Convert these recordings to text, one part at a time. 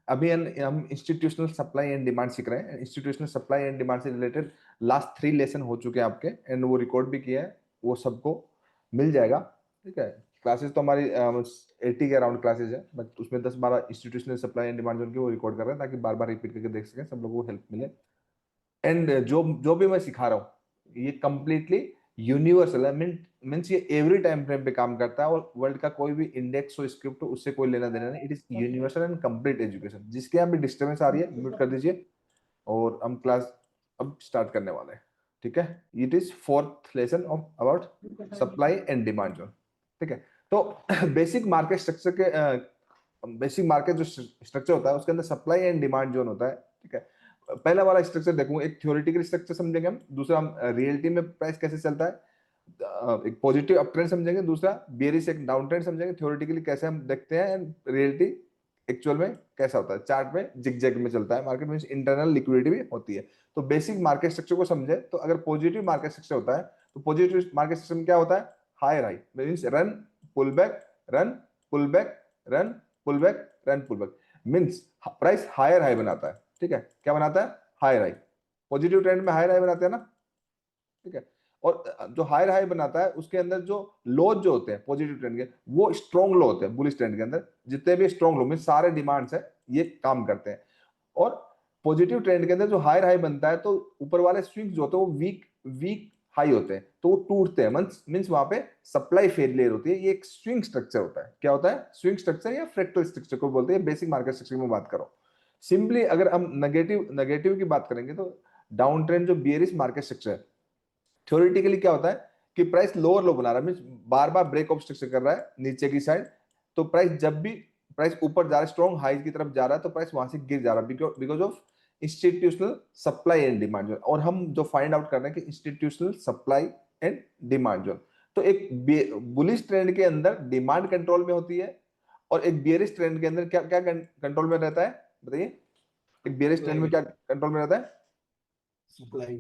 अभी हम institutional supply and demand सीख रहे हैं। इंस्टीट्यूशनल सप्लाई एंड डिमांड से रिलेटेड लास्ट 3 लेसन हो चुके हैं आपके, एंड वो रिकॉर्ड भी किया है, वो सबको मिल जाएगा। ठीक है, क्लासेस तो हमारी 80 के अराउंड क्लासेस है, बट उसमें 10-12 institutional supply and demand zone की वो रिकॉर्ड कर रहे हैं, ताकि बार बार रिपीट करके देख सकें, सब लोगों को हेल्प मिले। एंड जो जो भी मैं सिखा रहा हूँ ये कंप्लीटली यूनिवर्सल है, मीन्स ये एवरी टाइम फ्रेम पे काम करता है, और वर्ल्ड का कोई भी इंडेक्स हो, स्क्रिप्ट हो, उससे कोई लेना देना नहीं। It is universal and complete education. जिसके यहाँ भी डिस्टर्बेंस आ रही है म्यूट कर दीजिए, और हम क्लास अब स्टार्ट करने वाले हैं। ठीक है, it is 4th lesson of about supply and demand zone. ठीक है, तो बेसिक मार्केट स्ट्रक्चर के बेसिक मार्केट जो स्ट्रक्चर होता है उसके अंदर सप्लाई एंड डिमांड जोन होता है। ठीक है, पहला वाला स्ट्रक्चर देखूंगा, एक थ्योरेटिकल स्ट्रक्चर समझेंगे हम, दूसरा हम रियलिटी में प्राइस कैसे चलता है, एक पॉजिटिव अप ट्रेंड समझेंगे, दूसरा बेयरिश एक डाउन ट्रेंड समझेंगे, थ्योरेटिकली कैसे हम देखते हैं, एंड रियलिटी एक्चुअल में कैसा होता है। चार्ट में जिगजैग में चलता है मार्केट में, इंटरनल लिक्विडिटी भी होती है। तो बेसिक मार्केट स्ट्रक्चर को समझे, तो अगर पॉजिटिव मार्केट स्ट्रक्चर होता है तो पॉजिटिव मार्केट स्ट्रक्चर में क्या होता है, higher high means run pull back, run pull back, run pull back, run pull back, means price higher high बनाता है। ठीक है, क्या बनाता है, हायर हाई। पॉजिटिव ट्रेंड में हायर हाई बनाते हैं ना। ठीक है, और जो हायर हाई बनाता है उसके अंदर जो लो जो होते हैं पॉजिटिव ट्रेंड के, वो स्ट्रॉन्ग लो होते हैं। बुलिश ट्रेंड के अंदर जितने भी स्ट्रॉन्ग लो में सारे डिमांड्स है ये काम करते हैं। और पॉजिटिव ट्रेंड के अंदर जो हायर हाई बनता है, तो ऊपर वाले स्विंग्स जो होते हैं वो वीक वीक हाई होते हैं, तो वो टूटते हैं, मींस वहां पे सप्लाई फेलियर होती है। ये एक स्विंग स्ट्रक्चर होता है। क्या होता है, स्विंग स्ट्रक्चर या फ्रैक्टल स्ट्रक्चर को बोलते हैं। बेसिक मार्केट स्ट्रक्चर में बात करो सिंपली। अगर हम नेगेटिव नेगेटिव की बात करेंगे तो डाउन ट्रेंड जो बियरिश मार्केट स्ट्रक्चर है, थ्योरेटिकली क्या होता है कि प्राइस लोअर लो बना रहा है, मींस बार बार ब्रेक ऑफ स्ट्रक्चर कर रहा है नीचे की साइड। तो प्राइस जब भी प्राइस ऊपर जा रहा है, स्ट्रॉन्ग हाई की तरफ जा रहा है, तो प्राइस वहां से गिर जा रहा है because of institutional supply and demand zone. और हम जो फाइंड आउट कर रहे हैं कि institutional supply and demand zone, तो एक बुलिश ट्रेंड के अंदर डिमांड कंट्रोल में होती है, और एक बियरिश ट्रेंड के अंदर क्या क्या कंट्रोल में रहता है, बताइए। एक बियरिश ट्रेंड में क्या कंट्रोल में रहता है, सप्लाई।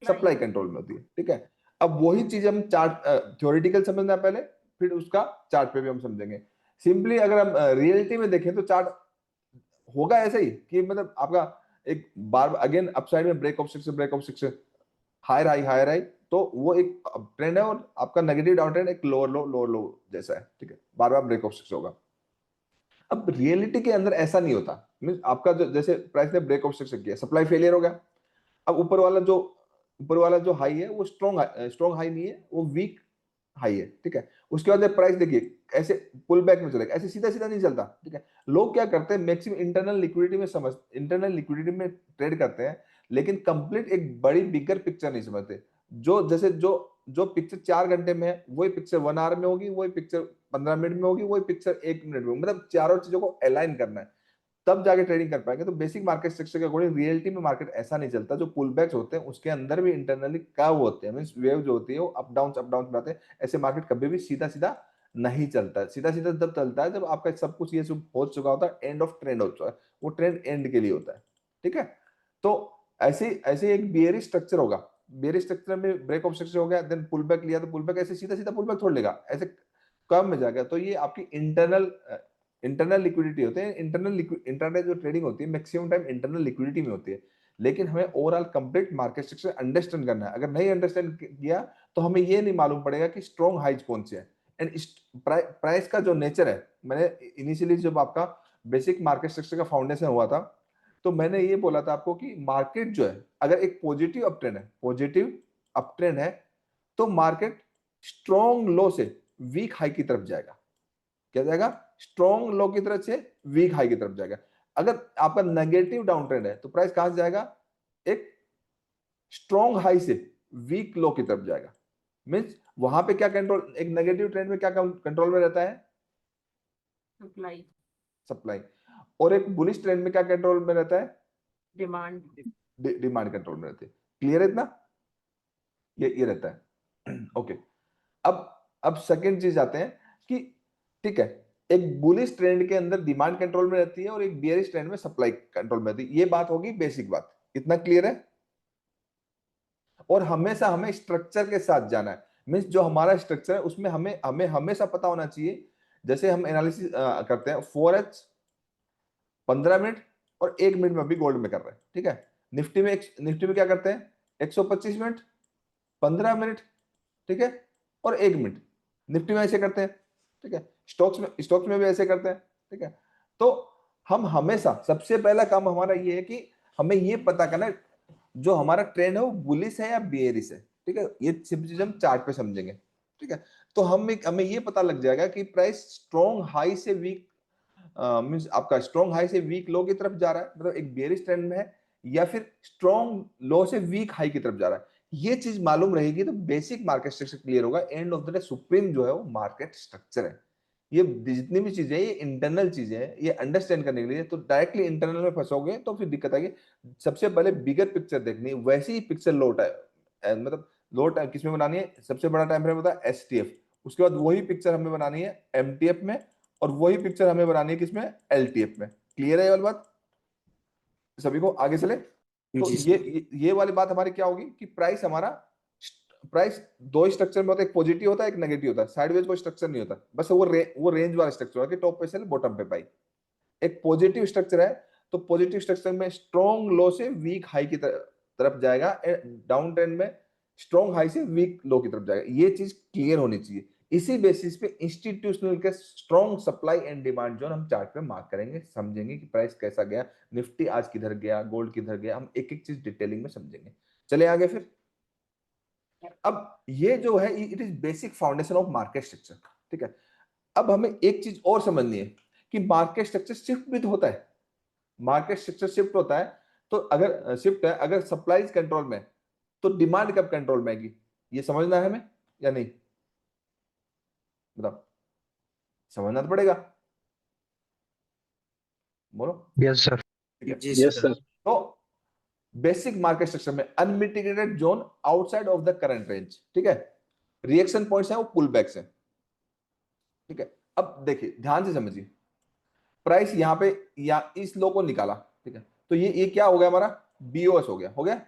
सप्लाई कंट्रोल में होती है। ठीक है, अब वही चीज हम चार्ट थ्योरेटिकल समझना है पहले, फिर उसका चार्ट पे भी हम समझेंगे। सिंपली अगर हम रियलिटी में देखें तो चार्ट होगा ऐसे ही कि मतलब आपका एक बार अगेन अपसाइड में break of six, break of six, higher high, higher high, तो वो एक ट्रेंड है, और आपका नेगेटिव डाउन ट्रेंड एक लोअर लो, लोअर लो जैसा है। ठीक है, बार बार ब्रेक ऑफ सिक्स होगा। अब रियलिटी के अंदर ऐसा नहीं होता, मीन आपका जो जैसे प्राइस ने ब्रेक ऑफ सिक्स किया, सप्लाई फेलियर हो गया। अब ऊपर वाला जो हाई है वो स्ट्रॉन्ग हाई नहीं है, वो वीक हाई है। ठीक है, उसके बाद प्राइस देखिए ऐसे पुल बैक में चलेगा, ऐसे सीधा सीधा नहीं चलता। ठीक है, लोग क्या करते हैं मैक्सिमम इंटरनल लिक्विडिटी में ट्रेड करते हैं, लेकिन कंप्लीट एक बड़ी बिगर पिक्चर नहीं समझते। जो जैसे जो जो पिक्चर 4 घंटे में है, वही पिक्चर 1 आवर में होगी, वही पिक्चर 15 मिनट में होगी, वही पिक्चर 1 मिनट में होगी। मतलब चारों चीजों को अलाइन करना है, तब जाके ट्रेडिंग कर पाएंगे। तो बेसिक मार्केट स्ट्रक्चर के अकॉर्डिंग रियलिटी में मार्केट ऐसा नहीं चलता। जो पुल बैक्स होते हैं उसके अंदर भी इंटरनली कर्व होते हैं, मींस वेव जो होती है वो अप डाउन बनाते हैं। ऐसे मार्केट कभी भी सीधा सीधा नहीं चलता है। सीधा सीधा तब चलता है जब आपका सब कुछ ये सब हो चुका होता है, एंड ऑफ ट्रेंड हो चुका है, वो ट्रेंड एंड के लिए होता है। ठीक है, तो ऐसे ऐसे एक बियरिश स्ट्रक्चर होगा, बियरिश स्ट्रक्चर में ब्रेक ऑफ स्ट्रक्चर हो गया, देन पुल बैक लिया, तो पुल बैक ऐसे सीधा सीधा पुल बैक छोड़ लेगा, ऐसे कर्व में जाएगा। तो ये आपकी इंटरनल लिक्विडिटी होते हैं। इंटरनल जो ट्रेडिंग होती है मैक्सिमम टाइम इंटरनल लिक्विडिटी में होती है। लेकिन हमें overall complete market structure understand करना है। अगर नहीं अंडरस्टैंड किया तो हमें ये नहीं मालूम पड़ेगा कि स्ट्रॉन्ग हाइज कौन से है, एंड प्राइस का जो नेचर है। मैंने इनिशियली जब आपका बेसिक मार्केट स्ट्रक्चर का फाउंडेशन हुआ था, तो मैंने ये बोला था आपको कि मार्केट जो है, अगर एक पॉजिटिव अपट्रेंड है, पॉजिटिव अपट्रेंड है, तो मार्केट स्ट्रॉन्ग लो से वीक हाई की तरफ जाएगा। क्या जाएगा, स्ट्रॉन्ग लो की तरफ से वीक हाई की तरफ जाएगा। अगर आपका नेगेटिव डाउन ट्रेंड है तो प्राइस कहां से जाएगा, एक स्ट्रॉन्ग हाई से वीक लो की तरफ जाएगा। मींस वहां पे क्या कंट्रोल, एक नेगेटिव ट्रेंड में क्या कंट्रोल में रहता है, सप्लाई, सप्लाई। और एक बुलिश ट्रेंड में क्या कंट्रोल में रहता है, डिमांड। डिमांड कंट्रोल में रहती है। क्लियर है इतना, ये रहता है। ओके, अब सेकंड चीज आते हैं कि ठीक है, एक बुलिश ट्रेंड के अंदर डिमांड कंट्रोल में रहती है, और एक बियरिश ट्रेंड में सप्लाई कंट्रोल में रहती है। ये बात होगी बेसिक बात, इतना क्लियर है। और हमेशा हमें स्ट्रक्चर के साथ जाना है, मींस जो हमारा स्ट्रक्चर है उसमें हमें हमें हमेशा पता होना चाहिए। जैसे हम एनालिसिस करते हैं 4H 15 मिनट और 1 मिनट में भी गोल्ड में कर रहे हैं, ठीक है। निफ्टी में क्या करते हैं, 125 मिनट, 15 मिनट, ठीक है, और 1 मिनट। निफ्टी में ऐसे करते हैं, ठीक है। स्टॉक्स में भी ऐसे करते हैं, ठीक है। तो हम हमेशा, सबसे पहला काम हमारा ये है कि हमें ये पता करना है जो हमारा ट्रेंड है वो बुलिश है या बेयरिश है, ठीक है। ये सब चीज हम चार्ट पे समझेंगे, ठीक है। तो हमें ये पता लग जाएगा कि प्राइस स्ट्रॉन्ग हाई से वीक मींस आपका स्ट्रॉन्ग हाई से वीक लो की तरफ जा रहा है, मतलब एक बेयरिश ट्रेंड में है, या फिर स्ट्रॉन्ग लो से वीक हाई की तरफ जा रहा है। ये चीज मालूम रहेगी तो बेसिक मार्केट स्ट्रक्चर क्लियर होगा। End of the day supreme जो है वो मार्केट स्ट्रक्चर है। ये जितनी भी चीजें ये इंटरनल चीजें हैं, ये अंडरस्टैंड करने के लिए, तो डायरेक्टली इंटरनल में फंसोगे तो फिर दिक्कत आएगी। सबसे पहले बिगर पिक्चर देखनी है, वैसे ही पिक्चर लोट है, मतलब लोट किसमें बनानी है, सबसे बड़ा टाइम फ्रेम होता है एसटीएफ। उसके बाद वही पिक्चर हमें बनानी है एमटीएफ में, और वही पिक्चर हमें बनानी है किसमें, एलटीएफ में। क्लियर है ये वाली बात सभी को? आगे चले तो जी ये वाली बात हमारी क्या होगी कि प्राइस दो स्ट्रक्चर में होता है, एक पॉजिटिव होता है, एक नेगेटिव होता है। साइडवेज कोई स्ट्रक्चर नहीं होता, बस वो रेंज वाला स्ट्रक्चर होता है कि टॉप पे से बॉटम पे पाई। एक पॉजिटिव स्ट्रक्चर है तो पॉजिटिव स्ट्रक्चर में स्ट्रॉन्ग लो से वीक हाई की तरफ जाएगा, डाउन ट्रेंड में स्ट्रॉन्ग हाई से वीक लो की तरफ जाएगा। ये चीज क्लियर होनी चाहिए। इसी बेसिस पे इंस्टीट्यूशनल के strong supply and demand zone हम चार्ट पे मार्क करेंगे, समझेंगे कि प्राइस कैसा गया, निफ्टी आज किधर गया, गोल्ड किधर गया, हम एक एक चीज डिटेलिंग में समझेंगे। चले आगे फिर। अब ये जो है it is basic foundation of market structure, ठीक है। अब हमें एक चीज और समझनी है कि मार्केट स्ट्रक्चर शिफ्ट भी तो होता है। मार्केट स्ट्रक्चर शिफ्ट होता है तो अगर शिफ्ट है, अगर सप्लाई कंट्रोल में तो डिमांड कब कंट्रोल में आएगी, ये समझना है हमें या नहीं, बताओ। समझना तो पड़ेगा, बोलो। Yes sir. ठीक है। जी यस सर। तो बेसिक मार्केट स्ट्रक्चर में unmitigated zone outside of the current range, ठीक है। रिएक्शन पॉइंट्स हैं वो पुल बैक्स हैं, ठीक है। अब देखिए ध्यान से समझिए, प्राइस यहां पे या इस लो को निकाला, ठीक है। तो ये क्या हो गया हमारा, बीओएस हो गया।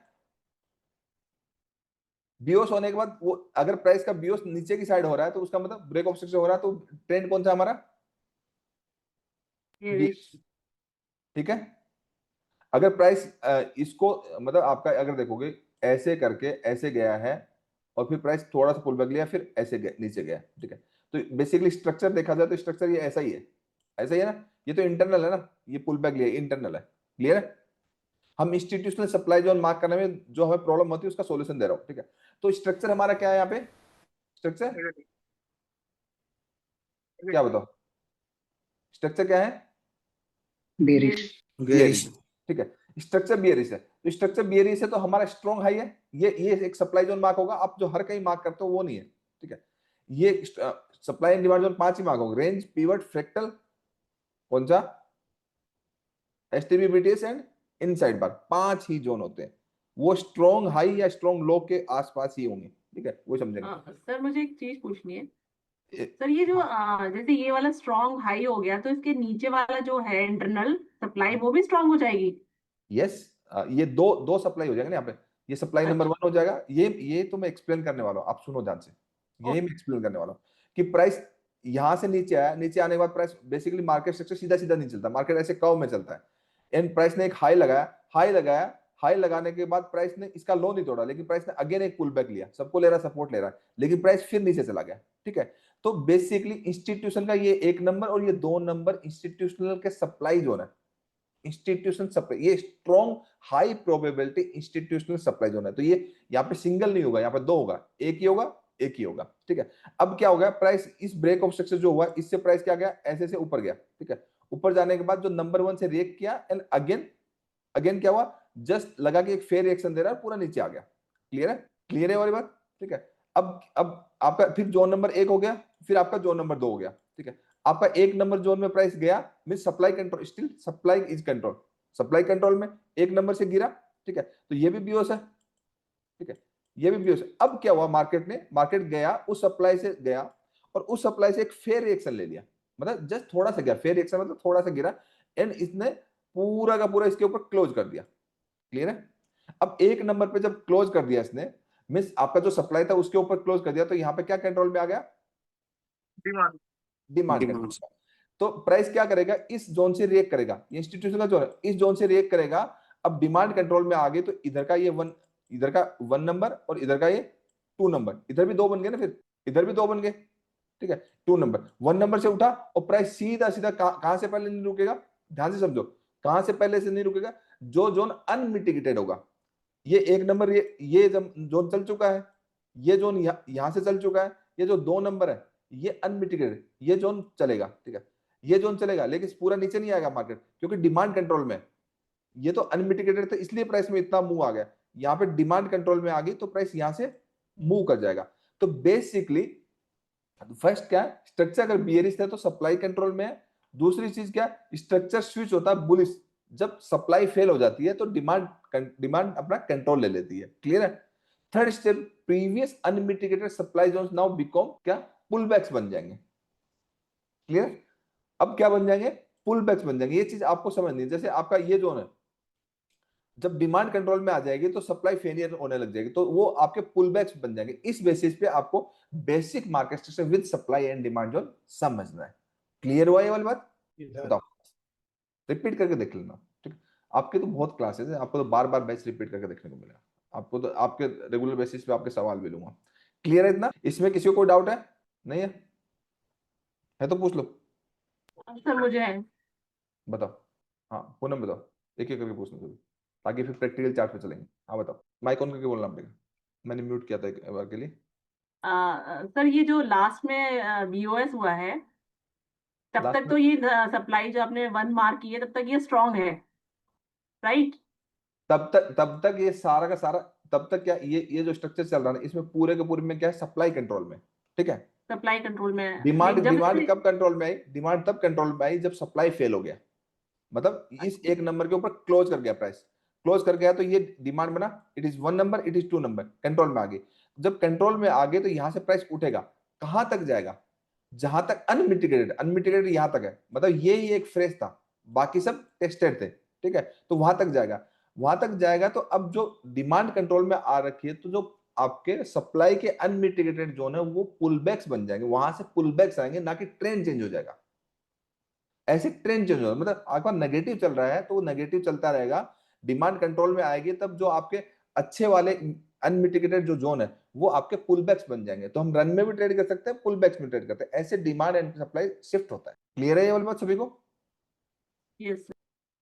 बीओएस होने के बाद वो अगर प्राइस का बीओएस नीचे की साइड हो रहा है तो उसका मतलब ब्रेक ऑफ स्ट्रक्चर हो रहा है, तो ट्रेंड कौन सा हमारा, bearish, ठीक है। अगर प्राइस इसको मतलब आपका अगर देखोगे ऐसे करके ऐसे गया है और फिर प्राइस थोड़ा सा पुल बैक लिया, फिर ऐसे नीचे गया, ठीक है। तो बेसिकली स्ट्रक्चर देखा जाए तो स्ट्रक्चर ये ऐसा ही है, ऐसा ही है ना। ये तो इंटरनल है ना, ये पुल बैक लिया इंटरनल है। क्लियर है। हम इंस्टीट्यूशनल सप्लाई जोन मार्क करने में जो हमें प्रॉब्लम होती है उसका सॉल्यूशन दे रहा हूं, ठीक है। तो स्ट्रक्चर हमारा क्या है यहाँ पे, स्ट्रक्चर क्या बताओ, स्ट्रक्चर क्या है, बेरिश। बियरिश, ठीक है। स्ट्रक्चर बियरिश है, तो स्ट्रक्चर बियरिश है तो हमारा स्ट्रॉन्ग हाई है। ये एक सप्लाई जोन मार्क होगा, आप जो हर कहीं मार्क करते हो वो नहीं है, ठीक है। ये supply and demand zone 5 he mark होगा, रेंज, पिवट, फ्रैक्टल, कौन सा, STB, BTS and inside bar, 5 he zone होते हैं। वो स्ट्रॉन्ग हाई या स्ट्रॉन्ग लो के आसपास ही होंगे, ठीक है, वो समझेंगे। सर मुझे एक चीज पूछनी है। ए- सर ये जो जैसे ये वाला स्ट्रॉन्ग हाई हो गया तो इसके नीचे वाला जो है इंटरनल सप्लाई वो भी स्ट्रॉन्ग हो जाएगी? यस, ये दो दो सप्लाई हो जाएगा ना यहाँ पे। ये सप्लाई नंबर अच्छा। 1 हो जाएगा, ये तो मैं एक्सप्लेन करने वाला हूँ, आप सुनो ध्यान से। यही मैं एक्सप्लेन करने वाला हूँ कि प्राइस यहां से नीचे आया, नीचे आने के बाद प्राइस बेसिकली मार्केट स्ट्रक्चर सीधा सीधा नहीं चलता, मार्केट ऐसे कर्व में चलता है। एंड प्राइस ने एक हाई लगाया, हाई लगाने के बाद प्राइस ने इसका लो नहीं तोड़ा, लेकिन प्राइस ने अगेन एक पुल बैक लिया, सबको ले रहा, सपोर्ट ले रहा है, लेकिन प्राइस फिर नीचे चला गया, ठीक है। तो बेसिकली इंस्टीट्यूशन का ये 1 नंबर और ये 2 नंबर इंस्टीट्यूशनल के सप्लाई जोन है। इंस्टीट्यूशन सप्लाई, ये strong high probability institutional supply zone है। तो ये यहाँ पे सिंगल नहीं होगा, यहाँ पे 2 होगा, एक ही होगा, एक ही होगा, ठीक है। अब क्या हो गया, प्राइस इस ब्रेक ऑफ स्ट्रक्चर जो हुआ इससे प्राइस क्या गया, ऐसे से ऊपर गया, ठीक है। ऊपर जाने के बाद जो नंबर 1 से रिएक्ट किया एंड अगेन क्या हुआ, जस्ट लगा कि एक फेयर रिएक्शन दे रहा है, पूरा नीचे आ गया। क्लियर है, क्लियर है वाली बात, ठीक है। अब आपका फिर जोन नंबर 1 हो गया, फिर आपका जोन नंबर 2 हो गया, ठीक है। आपका 1 नंबर जोन में प्राइस गया, mean supply control, still supply is control, supply control में 1 नंबर से गिरा, ठीक है। तो ये भी बीओएस है, ठीक है, ये भी बीओएस है। अब क्या हुआ, मार्केट गया, उस सप्लाई से गया और उस सप्लाई से एक फेयर रिएक्शन ले लिया, मतलब जस्ट थोड़ा सा गया, फेयर रिएक्शन मतलब थोड़ा सा गिरा एंड इसने पूरा का पूरा इसके ऊपर क्लोज कर दिया। क्लियर है। अब 1 नंबर पे जब क्लोज कर दिया इसने, मींस आपका जो सप्लाई था उसके ऊपर क्लोज कर दिया, तो यहां पे क्या कंट्रोल में आ गया, डिमांड कंट्रोल। तो प्राइस क्या करेगा, इस जोन से रिएक्ट करेगा, ये इंस्टीट्यूशन का जोन है, इस जोन से रिएक्ट करेगा। अब डिमांड कंट्रोल में आ गई तो इधर का ये वन, इधर का 1 नंबर और इधर का ये 2 नंबर, इधर भी 2 बन गए ना, फिर इधर भी 2 बन गए, ठीक है। 2 नंबर 1 नंबर से उठा और प्राइस सीधा सीधा कहां से पहले नहीं रुकेगा, ध्यान से समझो, कहां से पहले से नहीं रुकेगा, जो जोन अनमिटिगेटेड होगा। ये 1 नंबर, ये जोन चल चुका है, ये जोन यहां से चल चुका है, ये जो 2 नंबर है ये अनमिटिगेटेड, ये जोन चलेगा, ठीक है, ये जोन चलेगा, लेकिन पूरा नीचे नहीं आएगा मार्केट, क्योंकि डिमांड कंट्रोल में है। ये तो अनमिटिगेटेड था इसलिए प्राइस में इतना मूव आ गया, यहाँ पे डिमांड कंट्रोल में आ गई तो प्राइस यहां से मूव कर जाएगा। तो बेसिकली फर्स्ट क्या है, स्ट्रक्चर अगर बियरिश है तो सप्लाई कंट्रोल में है। दूसरी चीज क्या, स्ट्रक्चर स्विच होता है बुलिश, जब सप्लाई फेल हो जाती है तो डिमांड अपना कंट्रोल ले लेती है। क्लियर है। Third step, previous unmitigated supply zones now become क्या, पुलबैक्स बन जाएंगे। क्लियर। अब क्या बन जाएंगे, पुलबैक्स बन जाएंगे। ये चीज आपको समझनी है। जैसे आपका ये जोन है, जब डिमांड कंट्रोल में आ जाएगी तो सप्लाई फेलियर होने लग जाएगी, तो वो आपके पुलबैक्स बन जाएंगे। इस बेसिस पे आपको basic market structure with supply and demand zone समझना है। क्लियर हुआ ये वाली बात, बताओ, रिपीट करके देख लेना, ठीक है। आपके तो बहुत क्लासेस है, आपको तो बार बार बैच रिपीट करके देखने को मिलेगा, आपको तो आपके रेगुलर बेसिस पे आपके सवाल भी लूंगा। क्लियर है इतना, इसमें किसी को कोई डाउट है, नहीं है तो पूछ लो। सर मुझे है। बताओ, हाँ पूनम बताओ, एक एक करके पूछना सभी, ताकि फिर प्रैक्टिकल चार्ट पे चलेंगे। हाँ बताओ, माइक ऑन करके बोलना पड़ेगा, मैंने म्यूट किया था एक बार के लिए। सर ये जो लास्ट में वीओएस हुआ है, तब लास्ट तक में तो ये सप्लाई जो आपने 1 मार्क की है तब तक ये स्ट्रांग है, राइट? तब तक ये सारा का सारा, तब तक क्या, ये जो स्ट्रक्चर चल रहा है इसमें पूरे के पूरे में क्या है, सप्लाई कंट्रोल में, ठीक है। सप्लाई कंट्रोल में है। डिमांड नहीं, जब डिमांड से कब कंट्रोल में आई, डिमांड तब कंट्रोल में आई जब सप्लाई फेल हो गया, मतलब इस एक नंबर के ऊपर क्लोज कर गया, प्राइस क्लोज कर गया तो ये डिमांड बना, it is 1 number, it is 2 number, control में आ गई। जब कंट्रोल में आ गए तो यहां से प्राइस उठेगा, कहां तक जाएगा, जहां तक अनमिटिगेटेड, अनमिटिगेटेड यहां तक है, मतलब ये ही एक फ्रेश था, बाकी सब टेस्टेड थे, ठीक है, तो वहां तक जाएगा, वहां तक जाएगा। तो अब जो डिमांड कंट्रोल में आ रखी है, तो जो आपके सप्लाई के अनमिटिगेटेड जोन है वो पुलबैक्स बन जाएंगे, वहां से पुलबैक्स आएंगे, ना कि ट्रेंड चेंज हो जाएगा। ऐसे ट्रेंड चेंज हो, मतलब आपका नेगेटिव चल रहा है तो वो नेगेटिव चलता रहेगा, डिमांड कंट्रोल में आएगी तब जो आपके अच्छे वाले अनमिटिगेटेड जो जोन है वो आपके पुलबैक्स बन जाएंगे। तो हम रन में भी ट्रेड कर सकते हैं, पुलबैक्स में ट्रेड करते हैं, ऐसे डिमांड एंड सप्लाई शिफ्ट होता है। क्लियर है ये वाली बात सभी को, यस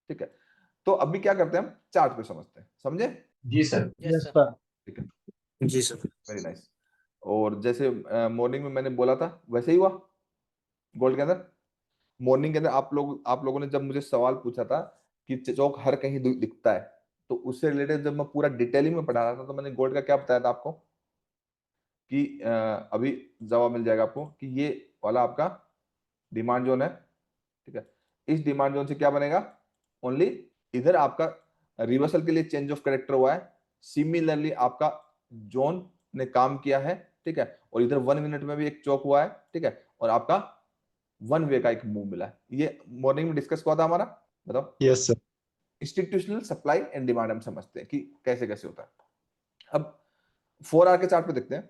ठीक है। तो अभी क्या करते हैं, हम चार्ट पे समझते हैं, समझे, जी सर। Yes sir. ठीक है, जी सर। Very nice. और जैसे मॉर्निंग में मैंने बोला था वैसे ही हुआ गोल्ड के अंदर। मॉर्निंग के अंदर आप लोगों ने जब मुझे सवाल पूछा था कि चौक हर कहीं दिखता है, तो उससे रिलेटेड जब मैं पूरा डिटेलिंग में पढ़ा रहा था तो मैंने गोल्ड का क्या बताया था आपको कि अभी जवाब मिल जाएगा आपको कि ये वाला आपका डिमांड जोन है, ठीक है। इस डिमांड जोन से क्या बनेगा, ओनली इधर आपका रिवर्सल के लिए चेंज ऑफ कैरेक्टर हुआ है, सिमिलरली आपका जोन ने काम किया है, ठीक है, और इधर 1 मिनट में भी एक चौक हुआ है, ठीक है, और आपका 1 वे का एक मूव मिला है। ये मॉर्निंग में डिस्कस हुआ था हमारा, बताओ। Yes sir. Institutional supply and demand हम समझते हैं कि कैसे कैसे होता है। अब 4 आवर के चार्ट पे देखते हैं।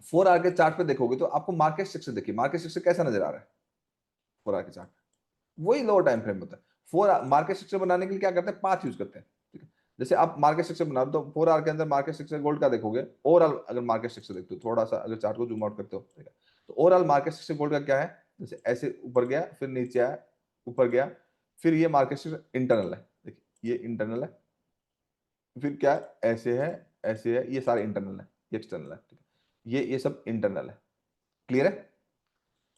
4 आवर के चार्ट पे देखोगे तो आपको मार्केट स्ट्रक्चर देखिए, मार्केट स्ट्रक्चर कैसा नजर आ रहा है 4 आवर के चार्ट, वही लोअर टाइम फ्रेम होता है। 4 मार्केट स्ट्रक्चर बनाने के लिए क्या करते हैं, पाथ यूज करते हैं, ठीक है। जैसे आप मार्केट स्ट्रक्चर बना रहे हो तो 4 आवर के अंदर मार्केट स्ट्रक्चर गोल्ड का देखोगे, ओवरऑल अगर मार्केट स्ट्रक्चर देखते हो, थोड़ा सा अगर चार्ट को जूम आउट करते हो, ठीक है, तो ओवरऑल मार्केट स्ट्रक्चर गोल्ड का क्या है, जैसे ऐसे ऊपर गया, फिर नीचे आया, ऊपर गया, फिर ये मार्केट स्ट्रक्चर इंटरनल है, देखिए ये इंटरनल है, फिर क्या है, ऐसे है, ये सारे इंटरनल है, ये एक्सटर्नल है, ठीक है, ये सब इंटरनल है। क्लियर है।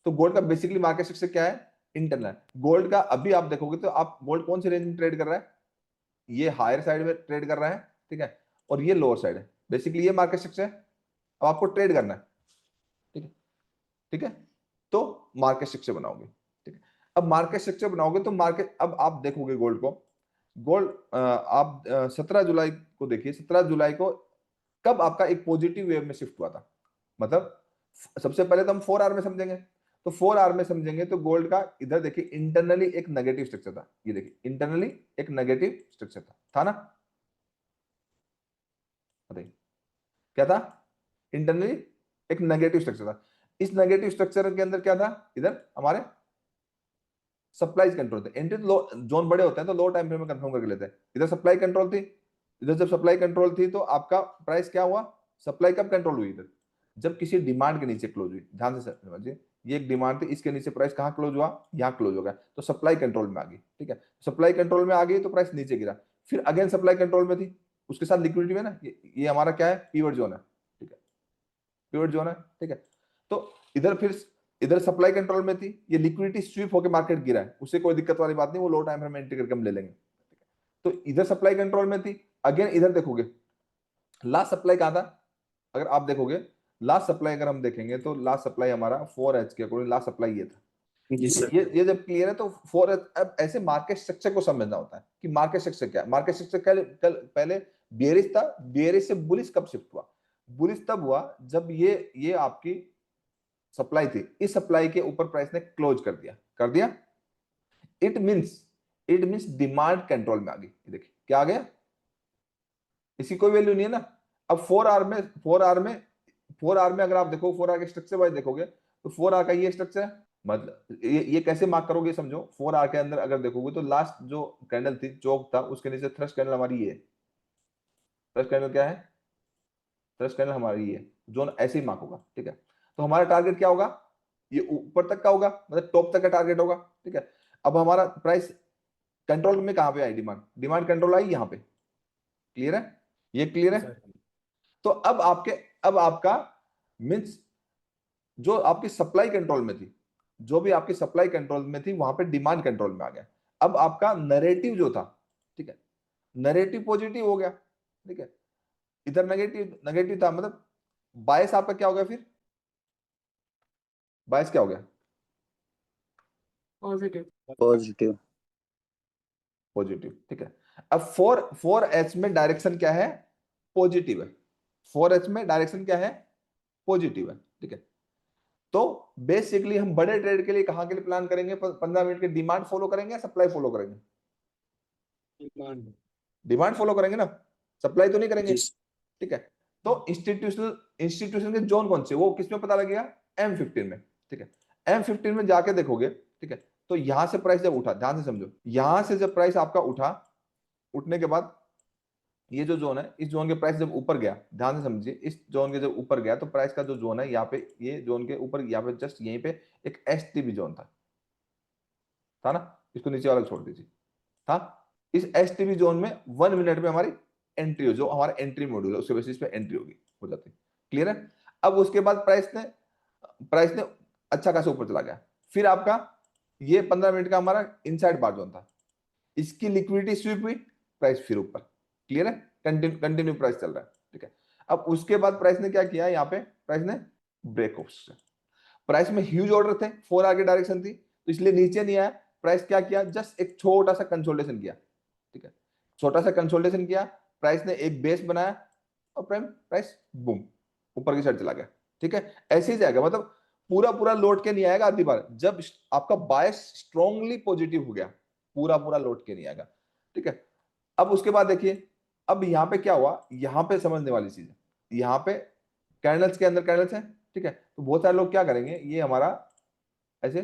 तो गोल्ड का बेसिकली मार्केट स्ट्रक्चर क्या है, इंटरनल। गोल्ड का अभी आप देखोगे तो आप गोल्ड कौन से रेंज में ट्रेड कर रहा है, ये हायर साइड में ट्रेड कर रहा है, ठीक है, और ये लोअर साइड है, बेसिकली ये मार्केट स्ट्रक्चर है। अब आपको ट्रेड करना है, ठीक है, ठीक है, तो मार्केट स्ट्रक्चर बनाओगे, ठीक है। अब मार्केट स्ट्रक्चर बनाओगे तो मार्केट, अब आप देखोगे गोल्ड को, गोल्ड आप 17 जुलाई को देखिए, 17 जुलाई को कब आपका एक पॉजिटिव वेव में शिफ्ट हुआ था, मतलब सबसे पहले तो हम 4 आवर में समझेंगे। तो 4 आवर में समझेंगे तो गोल्ड का इधर देखिए इंटरनली एक नेगेटिव स्ट्रक्चर था, ये देखिए इंटरनली एक नेगेटिव स्ट्रक्चर था ना, बताइए क्या था, इंटरनली एक नेगेटिव स्ट्रक्चर था। इस नेगेटिव स्ट्रक्चर के अंदर क्या था, इधर हमारे सप्लाई कंट्रोल थे। एंट्री लो जोन बड़े होते हैं तो लो टाइम फ्रेम में कंफर्म करके लेते हैं। इधर सप्लाई कंट्रोल थी, इधर जब सप्लाई कंट्रोल थी तो आपका प्राइस क्या हुआ, सप्लाई कब कंट्रोल हुई, इधर जब किसी डिमांड के नीचे क्लोज हुई। ध्यान से समझिए, ये एक डिमांड थी, इसके नीचे प्राइस कहाँ क्लोज हुआ, यहाँ क्लोज हो गया, तो सप्लाई कंट्रोल में आ गई। ठीक है, सप्लाई कंट्रोल में आ गई तो प्राइस नीचे गिरा, फिर अगेन सप्लाई कंट्रोल में थी, उसके साथ लिक्विडिटी में ना, ये हमारा क्या है, पीवट जोन है। ठीक है, पीवट जोन है। ठीक है, तो इधर फिर इधर सप्लाई कंट्रोल में थी, ये लिक्विडिटी स्वीप होकर मार्केट गिरा है, उससे कोई दिक्कत वाली बात नहीं, वो लो टाइम फ्रेम में एंट्री करके हम ले लेंगे। तो इधर सप्लाई कंट्रोल में थी, अगेन इधर देखोगे लास्ट सप्लाई कहां था, अगर आप देखोगे लास्ट सप्लाई अगर हम देखेंगे तो लास्ट सप्लाई हमारा 4H के अकॉर्डिंग लास्ट सप्लाई ये था। ये जब क्लियर है तो 4H, अब ऐसे मार्केट स्ट्रक्चर को समझना होता है कि मार्केट स्ट्रक्चर क्या है। मार्केट स्ट्रक्चर कल पहले बेयरिश था, बेयरिश से बुलिश कब शिफ्ट हुआ, बुलिश तब हुआ जब ये आपकी सप्लाई थी, इस सप्लाई के ऊपर प्राइस ने क्लोज कर दिया। इट मींस डिमांड कंट्रोल में आ गई। देखिए क्या आ गया, इसकी कोई वैल्यू नहीं है ना। अब 4R में अगर आप देखो 4R के स्ट्रक्चर वाइज देखोगे तो 4R का ये स्ट्रक्चर है, मतलब ये कैसे मार्क करोगे समझो। 4R के अंदर अगर देखोगे तो लास्ट जो कैंडल थी, चौक था, उसके नीचे थ्रस्ट कैंडल हमारी ये, थ्रस्ट कैंडल क्या है, थ्रस्ट कैंडल हमारी ये जोन ऐसे ही मार्क होगा। ठीक है, तो हमारा टारगेट क्या होगा, ये ऊपर तक का होगा, मतलब टॉप तक का टारगेट होगा। ठीक है, अब हमारा प्राइस कंट्रोल में कहां पे आई, डिमांड कंट्रोल आई यहाँ पे। क्लियर है, ये क्लियर है। तो अब आपका मींस जो आपकी सप्लाई कंट्रोल में थी, जो भी आपकी सप्लाई कंट्रोल में थी वहां पे डिमांड कंट्रोल में आ गया। अब आपका नैरेटिव जो था, ठीक है, नैरेटिव पॉजिटिव हो गया। ठीक है, इधर नेगेटिव था, मतलब बायस आपका क्या हो गया, फिर बायस क्या हो गया, पॉजिटिव। पॉजिटिव। ठीक है, अब 4H में डायरेक्शन क्या है, पॉजिटिव है। 4H में डायरेक्शन क्या है, पॉजिटिव है। ठीक है, तो बेसिकली हम बड़े ट्रेड के लिए कहां के लिए प्लान करेंगे, 15 मिनट के डिमांड फॉलो करेंगे या सप्लाई फॉलो करेंगे, डिमांड फॉलो करेंगे ना, सप्लाई तो नहीं करेंगे। ठीक है, तो इंस्टीट्यूशन के जोन कौन से, वो किसमें पता लगेगा, M15 में। ठीक है, M15 में जाके देखोगे। ठीक है, तो यहां से प्राइस जब उठा, ध्यान से समझो, यहां से जब प्राइस आपका उठा, उठने के बाद ये जो जोन है, इस जोन के प्राइस जब ऊपर गया, ध्यान से समझिए, इस जोन के जब ऊपर गया तो प्राइस का जो जोन है यहाँ पे, ये जोन के ऊपर यहाँ पे जस्ट यहीं पे एक STB जोन था ना, इसको नीचे वाला छोड़ दीजिए, था। इस STB जोन में 1 मिनट में हमारी एंट्री हो, जो हमारा एंट्री मॉड्यूल है उसके बेसिस पे एंट्री होगी, हो जाती है। क्लियर है। अब उसके बाद प्राइस ने अच्छा खासा ऊपर चला गया, फिर आपका ये 15 मिनट का हमारा इनसाइड बार जोन था, इसकी लिक्विडिटी स्वीप हुई, प्राइस फिर ऊपर। क्लियर है, कंटिन्यू प्राइस चल रहा है। ठीक है, अब उसके बाद प्राइस ने क्या किया, यहाँ पे प्राइस ने ब्रेक ऑफ, प्राइस में ह्यूज ऑर्डर थे, 4R की डायरेक्शन थी, तो इसलिए नीचे नहीं आया। प्राइस क्या किया, जस्ट एक छोटा सा कंसोलिडेशन किया। ठीक है, छोटा सा कंसोलिडेशन किया, प्राइस ने एक बेस बनाया और प्राइस बूम ऊपर की साइड चला गया। ठीक है, ऐसे ही जाएगा, मतलब पूरा लौट के नहीं आएगा आधी बार, जब आपका बायस स्ट्रांगली पॉजिटिव हो गया, पूरा लौट के नहीं आएगा। ठीक है, अब उसके बाद देखिए, अब यहाँ पे क्या हुआ, यहाँ पे समझने वाली चीज है, यहाँ पे कैंडल्स के अंदर कैंडल्स है। ठीक है, तो बहुत सारे लोग क्या करेंगे, ये हमारा ऐसे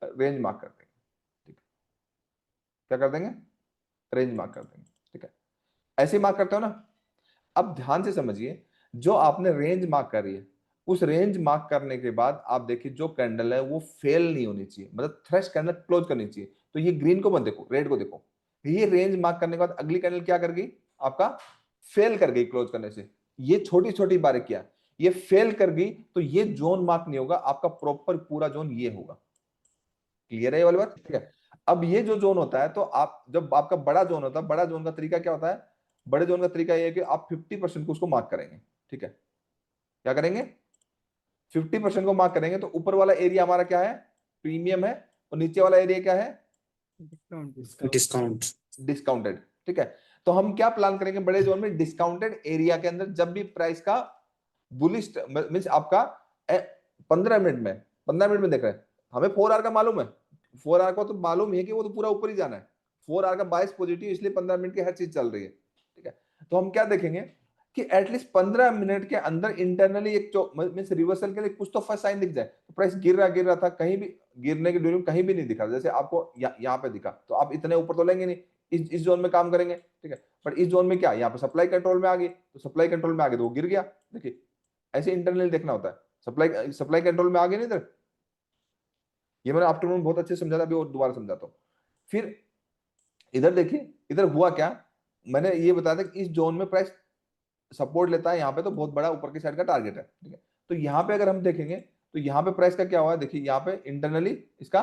रेंज मार्क कर देंगे। ठीक है, क्या कर देंगे, रेंज मार्क कर देंगे। ठीक है, ऐसे मार्क करते हो ना। अब ध्यान से समझिए, जो आपने रेंज मार्क करी है, उस रेंज मार्क करने के बाद आप देखिए जो कैंडल है वो फेल नहीं होनी चाहिए, मतलब थ्रेश कैंडल क्लोज करनी चाहिए। तो ये ग्रीन को मत देखो, रेड को देखो। ये रेंज मार्क करने के बाद अगली कैंडल क्या कर गई, आपका फेल कर गई क्लोज करने से। ये छोटी छोटी बारीकियां, ये फेल कर गई तो ये जोन मार्क नहीं होगा आपका, प्रॉपर पूरा जोन ये होगा। क्लियर है ये वाली बात। ठीक है, अब ये जो जोन होता है, तो आप जब आपका बड़ा जोन होता है, बड़ा जोन का तरीका क्या होता है, बड़े जोन का तरीका ये है कि आप 50% को उसको मार्क करेंगे। ठीक है, क्या करेंगे, 50% को मार्क करेंगे, तो ऊपर वाला एरिया हमारा क्या है, प्रीमियम है, और नीचे वाला एरिया क्या है, डिस्काउंट। डिस्काउंटेड। ठीक है, तो हम क्या प्लान करेंगे बड़े जोन में, डिस्काउंटेड एरिया के अंदर जब भी प्राइस का बुलिश मींस आपका 15 मिनट में देख रहे हैं, हमें 4R का मालूम है, 4R को तो मालूम है कि वो तो पूरा ऊपर ही जाना है, 4R का बायस पॉजिटिव, इसलिए 15 मिनट की हर चीज चल रही है। ठीक है, तो हम क्या देखेंगे कि एटलीस्ट 15 मिनट के अंदर इंटरनली एक मींस रिवर्सल के लिए कुछ तो फर्स्ट साइन दिख जाए, तो प्राइस गिर रहा था, कहीं भी गिरने की ड्यूरिंग कहीं भी नहीं दिखा, जैसे आपको यहाँ पे दिखा, तो आप इतने ऊपर तो लेंगे नहीं, इस जोन में काम करेंगे, ठीक है। बट इस जोन में क्या, यहाँ पे सप्लाई कंट्रोल में आ गई, तो सप्लाई कंट्रोल में आ गई तो वो गिर गया। देखिए ऐसे इंटरनली देखना होता है, सप्लाई सप्लाई कंट्रोल में आ गई नहीं इधर, ये मैंने आफ्टरनून बहुत अच्छे से समझा था, अभी और दोबारा समझाता हूँ। फिर इधर देखिए, इधर हुआ क्या, मैंने ये बताया था कि इस जोन में प्राइस सपोर्ट लेता है यहाँ पे, तो बहुत बड़ा ऊपर की साइड का टारगेट है, ठीक है। तो यहाँ पे अगर हम देखेंगे तो यहाँ पे प्राइस का क्या हुआ है, देखिए यहाँ पे इंटरनली इसका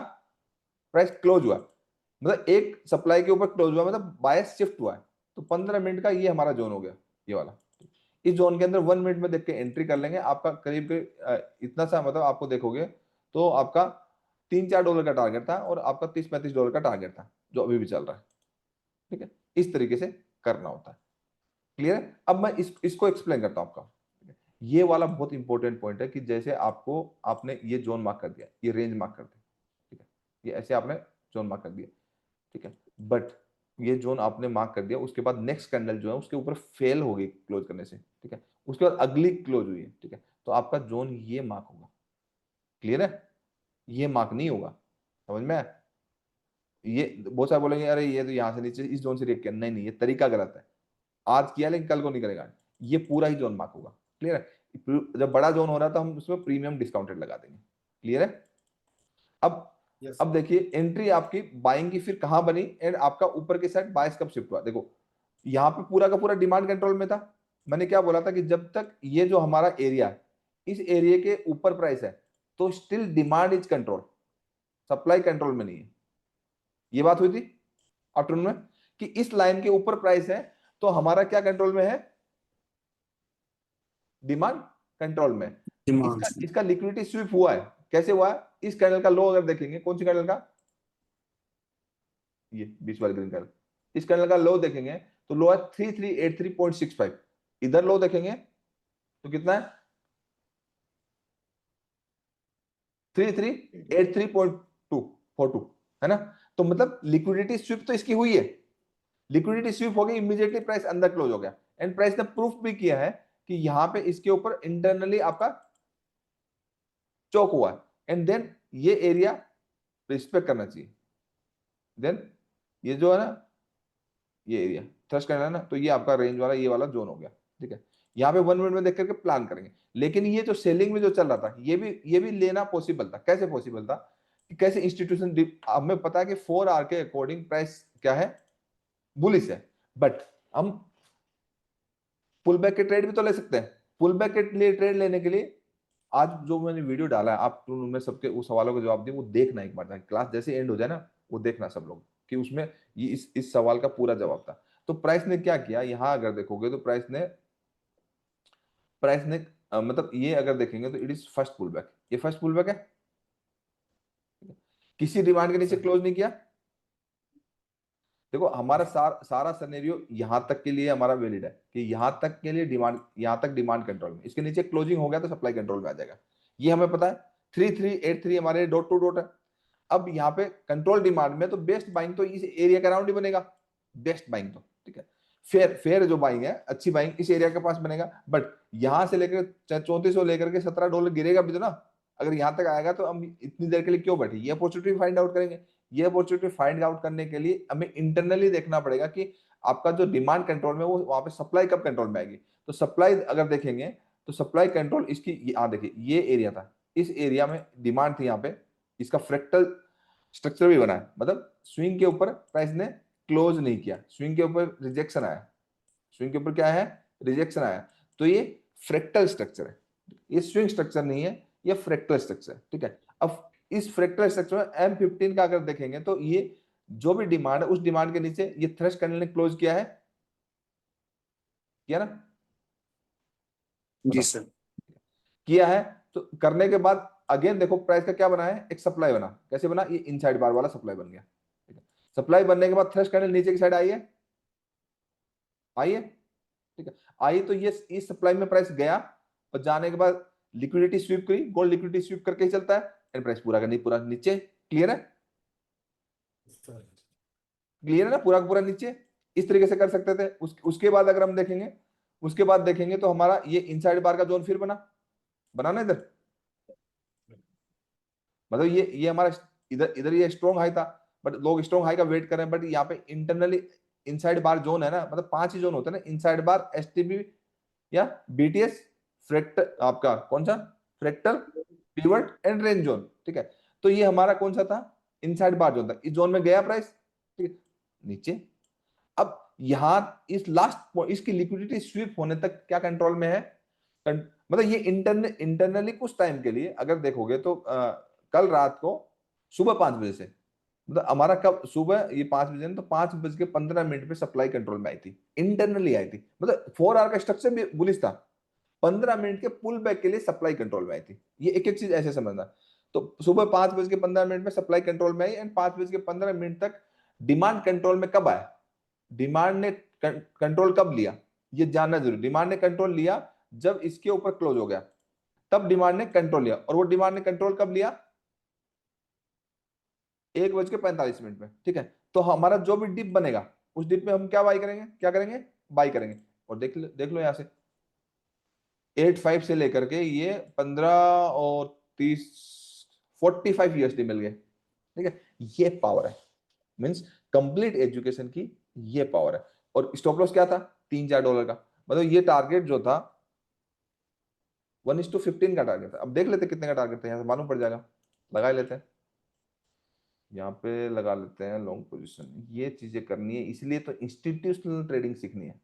प्राइस क्लोज हुआ, मतलब एक सप्लाई के ऊपर क्लोज हुआ, मतलब बायस शिफ्ट हुआ है। तो 15 मिनट का ये हमारा जोन हो गया, ये वाला। इस जोन के अंदर 1 मिनट में देख के एंट्री कर लेंगे, आपका करीब करीब इतना सा, मतलब आपको देखोगे तो आपका $3-4 का टारगेट था और आपका $30-35 का टारगेट था, जो अभी भी चल रहा है, ठीक है। इस तरीके से करना होता है, क्लियर है। अब मैं इसको एक्सप्लेन करता हूं आपका, ये वाला बहुत इंपॉर्टेंट पॉइंट है कि जैसे आपको, आपने ये जोन मार्क कर दिया, ये रेंज मार्क कर दिया, ठीक है, ये ऐसे आपने जोन मार्क कर दिया, ठीक है। बट ये जोन आपने मार्क कर दिया, उसके बाद नेक्स्ट कैंडल जो है उसके ऊपर फेल हो गई क्लोज करने से, ठीक है, उसके बाद अगली क्लोज हुई है, ठीक है, तो आपका जोन ये मार्क होगा, क्लियर है। ये मार्क नहीं होगा, समझ में आया? ये बहुत सारे बोलेंगे अरे ये तो यहाँ से नीचे इस जोन से रिएक्ट किया, नहीं नहीं, ये तरीका गलत है, आज किया लेकिन कल को नहीं करेगा, ये पूरा ही जोन मार्क होगा, क्लियर है। जब बड़ा जोन हो रहा है तो हम उसमें प्रीमियम डिस्काउंटेड लगा देंगे, क्लियर है। अब Yes. अब देखिए एंट्री आपकी बाइंग की फिर कहां बनी, एंड आपका ऊपर की साइड बायस कब शिफ्ट हुआ, देखो यहाँ पे पूरा का पूरा डिमांड कंट्रोल में था। मैंने क्या बोला था कि जब तक ये जो हमारा एरिया है, इस एरिया के ऊपर प्राइस है, तो still demand is control, supply control में नहीं है। ये बात हुई थी आफ्टरनून में कि इस लाइन के ऊपर प्राइस है तो हमारा क्या कंट्रोल में है, डिमांड कंट्रोल में। डिमांड इसका लिक्विडिटी स्वीप हुआ है, कैसे हुआ है, इस कैंडल का लो अगर देखेंगे, कौन सी कैंडल का, ये बीच वाली ग्रीन कैंडल, इस कैंडल का लो देखेंगे तो लो है 3383.65, इधर लो देखेंगे तो कितना है 3383.242, है ना। तो मतलब लिक्विडिटी स्वीप तो इसकी हुई है, लिक्विडिटी स्वीप हो गई, इमीडिएटली प्राइस अंदर क्लोज हो गया, एंड प्राइस ने प्रूफ भी किया है कि यहां पे इसके ऊपर इंटरनली आपका चौक हुआ है, एंड देन ये एरिया रिस्पेक्ट करना चाहिए, देन ये जो है ना, ये एरिया थ्रस्ट करना है ना, तो ये आपका रेंज वाला ये वाला जोन हो गया, ठीक है। यहाँ पे 1 मिनट में देख करके प्लान करेंगे। लेकिन ये जो सेलिंग में जो चल रहा था, ये भी लेना पॉसिबल था, कैसे पॉसिबल था कि कैसे इंस्टीट्यूशन, हमें पता है कि 4 आवर के अकॉर्डिंग प्राइस क्या है, बुलिश है, बट हम पुल बैक के ट्रेड भी तो ले सकते हैं। पुल बैक के लिए ट्रेड लेने के लिए आज जो मैंने वीडियो डाला है, आप उनमें सबके उस सवालों के जवाब दिए, वो देखना एक बार, क्लास जैसे एंड हो जाए ना, वो देखना सब लोग कि उसमें ये इस सवाल का पूरा जवाब था। तो प्राइस ने क्या किया, यहां अगर देखोगे तो प्राइस ने मतलब ये अगर देखेंगे तो it is first pull back, ये फर्स्ट पुल बैक है, किसी डिमांड के नीचे क्लोज नहीं किया। देखो हमारा सारा सिनेरियो यहां तक के लिए हमारा वैलिड है कि यहां तक के लिए डिमांड, यहां तक डिमांड कंट्रोल में, इसके नीचे क्लोजिंग हो गया तो सप्लाई कंट्रोल में आ जाएगा, ये हमें पता है। 3383 हमारे डॉट टू डॉट है। अब यहाँ पे कंट्रोल डिमांड में तो बेस्ट बाइंग तो इस एरिया के अराउंड ही बनेगा, बेस्ट बाइंग तो, ठीक है। फेयर फेयर जो बाइंग है, अच्छी बाइंग इस एरिया के पास बनेगा, बट यहां से लेकर 3400 लेकर के $17 गिरेगा भी तो ना, अगर यहां तक आएगा तो हम इतनी देर के लिए क्यों बैठे, ये अपॉर्चुनिटी फाइंड आउट करेंगे। ये अपॉर्चुनिटी फाइंड आउट करने के लिए हमें इंटरनली देखना पड़ेगा कि आपका जो डिमांड कंट्रोल में, वो वहां पे सप्लाई कब कंट्रोल में आएगी। तो सप्लाई अगर देखेंगे तो सप्लाई कंट्रोल इसकी, यहाँ देखिए ये एरिया था, इस एरिया में डिमांड थी यहाँ पे, इसका फ्रैक्टल स्ट्रक्चर भी बना है, मतलब स्विंग के ऊपर प्राइस ने क्लोज नहीं किया, स्विंग के ऊपर रिजेक्शन आया, स्विंग के ऊपर क्या है, रिजेक्शन आया, तो ये फ्रैक्टल स्ट्रक्चर है, ये स्विंग स्ट्रक्चर नहीं है, ये फ्रैक्टल स्ट्रक्चर है, ठीक है। अब इस फ्रैक्टल स्ट्रक्चर में M15 का अगर देखेंगे तो ये जो भी डिमांड है, उस डिमांड के नीचे ये थ्रेश कैंडल ने क्लोज किया है, किया ना, जी सर। किया है। तो करने के बाद अगेन देखो प्राइस का क्या बना है, एक सप्लाई बना, कैसे बना, ये इनसाइड बार वाला सप्लाई बन गया, ठीक है। सप्लाई बनने के बाद थ्रेश कैंडल नीचे की साइड आई है, आई है, ठीक है, आई तो ये इस सप्लाई में प्राइस गया, और जाने के बाद लिक्विडिटी स्वीप करी, गोल्ड लिक्विडिटी स्वीप करके ही चलता है, एंड प्राइस पूरा का नहीं पूरा नीचे, क्लियर है, क्लियर है ना, पूरा का पूरा नीचे। इस तरीके से कर सकते थे। उसके बाद अगर हम देखेंगे, उसके बाद देखेंगे तो हमारा ये इनसाइड बार का जोन फिर बना ना इधर, मतलब ये हमारा इधर इधर ये स्ट्रॉन्ग हाई था, बट लोग स्ट्रॉन्ग हाई का वेट कर रहे हैं, बट यहाँ पे इंटरनली इनसाइड बार जोन है ना, मतलब 5 ही जोन होते हैं ना, इनसाइड बार, एसटीबी या बीटीएस, फ्रैक्टर, आपका कौन सा, फ्रैक्टर, पिवट एंड रेंज जोन, ठीक है। तो ये हमारा कौन सा था, इनसाइड बार जोन था, इस जोन में गया प्राइस, ठीक है, नीचे। अब यहां इस लास्ट इसकी लिक्विडिटी स्वीप होने तक क्या कंट्रोल में है, मतलब ये इंटरनली कुछ टाइम के लिए अगर देखोगे तो कल रात को सुबह 5 बजे से, मतलब हमारा कब सुबह ये 5 बजे, तो 5:15 पे सप्लाई कंट्रोल में आई थी, इंटरनली आई थी, मतलब 4 आवर का स्ट्रक्चर भी बुलिश था, 15 मिनट के पुल बैक के लिए सप्लाई कंट्रोल में आई थी। ये एक एक चीज ऐसे समझना। तो सुबह 5:15 में सप्लाई कंट्रोल में आई, एंड 5:15 तक डिमांड कंट्रोल में कब आया, डिमांड ने कंट्रोल कब लिया, ये जानना जरूरी। डिमांड ने कंट्रोल लिया जब इसके ऊपर क्लोज हो गया, तब डिमांड ने कंट्रोल लिया, और वो डिमांड ने कंट्रोल कब लिया, 1:45 में, ठीक है। तो हमारा जो भी डिप बनेगा उस डिप में हम क्या बाई करेंगे, क्या करेंगे, बाई करेंगे। और देख लो यहां से 8.5 से लेकर के ये 15 और 30, 45 यूएसडी मिल गए, ठीक है। ये पावर है, मींस कंप्लीट एजुकेशन की ये पावर है। और स्टॉप लॉस क्या था, $3-4 का, मतलब ये टारगेट जो था 1:15 का टारगेट था। अब देख लेते कितने का टारगेट था, यहां से मालूम पड़ जाएगा, लगा ही लेते हैं, यहाँ पे लगा लेते हैं लॉन्ग पोजीशन। ये चीजें करनी है, इसलिए तो इंस्टीट्यूशनल ट्रेडिंग सीखनी है,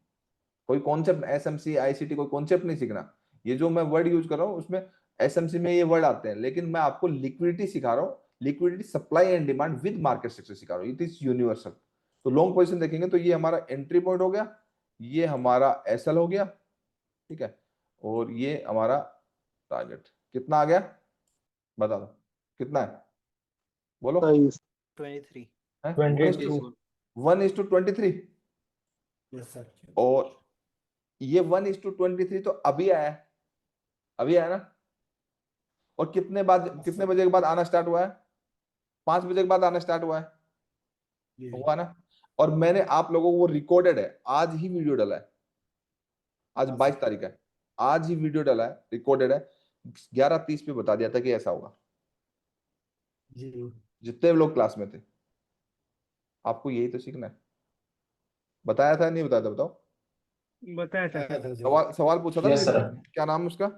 कोई कॉन्सेप्ट एसएमसी आईसीटी कोई कॉन्सेप्ट नहीं सीखना। ये जो मैं वर्ड यूज कर रहा हूँ उसमें एसएमसी में ये वर्ड आते हैं, लेकिन मैं आपको लिक्विडिटी सिखा रहा हूँ, liquidity supply and demand with market structure सिखा रहा हूँ, इट इज यूनिवर्सल। तो लॉन्ग पोजीशन देखेंगे तो ये हमारा एंट्री पॉइंट हो गया, ये हमारा एसएल हो गया, ठीक है, और ये हमारा टारगेट कितना आ गया, बता दो कितना है, बोलो। 23। 22। 1:23, यस सर। और ये 1:23 तो अभी आया है, अभी आया ना, और कितने बजे के बाद आना स्टार्ट हुआ है, 5 बजे के बाद आना स्टार्ट हुआ है, ये हुआ ना। और मैंने आप लोगों को वो रिकॉर्डेड है, आज ही वीडियो डाला है, आज 22 तारीख है, आज ही वीडियो डाला है, रिकॉर्डेड है, 11:30 पे बता दिया था कि ऐसा होगा, जी जितने लोग क्लास में थे। आपको यही तो सीखना है, बताया था नहीं बताया था, बताओ। बताया था आया था जी। सवाल सवाल पूछा था ना Yes, sir. क्या नाम है उसका,